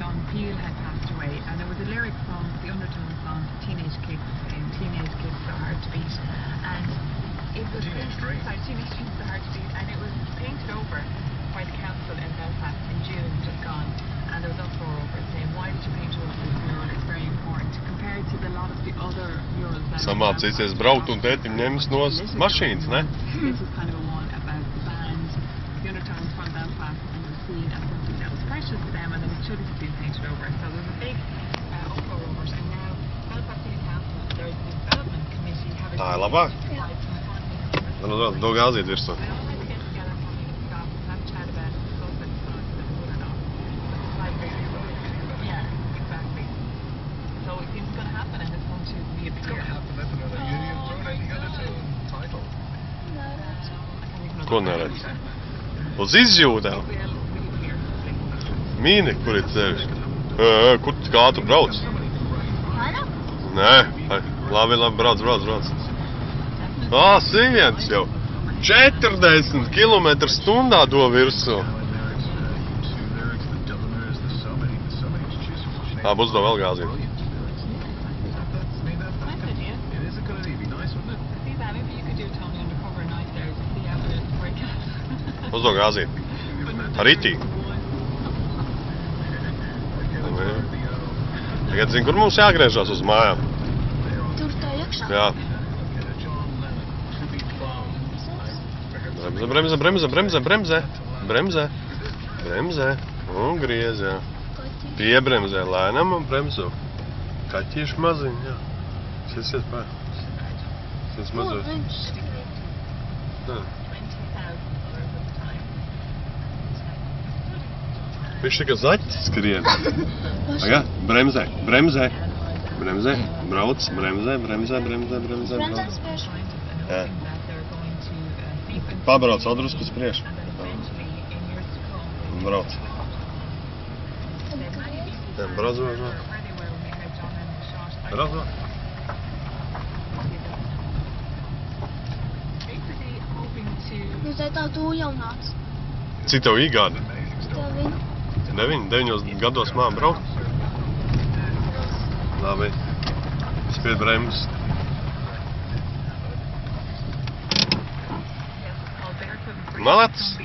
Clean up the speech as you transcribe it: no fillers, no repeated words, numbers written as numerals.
John Peel had passed away, and there was a lyric from the Undertones song Teenage Kids, saying Teenage Kids So Hard to Beat, and it was Teenage Kids So Hard to Beat, and it was painted over by the council in Belfast in June, just gone, and there was uproar over it, saying, why did you paint over this mural? It's very important compared to a lot of the other murals that Samācīsies braukt un tētim ņems no mašīnas, ne? This was kind of a one about the band, the Undertones from Belfast, and was seen as something that was precious to them, and then it shouldn't have been painted over. So there was a big uproar over it, and now Belfast City Council, there is a development committee having Tā ir labāk. Dod gāziet virsū. Ko neredz? Uz izjūtām. Mīni, kur ir ceļš? Kā tu brauc? Nē, labi, brauc. Siens jau 40 km/h do virsū. Būs do vēl gāzīt. Uzdo gāzīt. Ar itī. Tagad zini, kur mums jāgriežās uz mājām? Tur tā iekšā? Jā. Bremzē. Un griez, jā. Piebremzē, lēnam un bremzo. Kaķīši maziņi, jā. Sies pār. Sies mazos. Viņš tikai zaķis skrien. Tagad, bremzē. Brauc, bremzē. Jā. Pabrauc vēl drusku uz priekšu. Brauc. Jā, brauc. Tā tu jau nāc. Cik tev īgādi? 9 gados māma braukt? Labi. Spied bremzes. Malacis!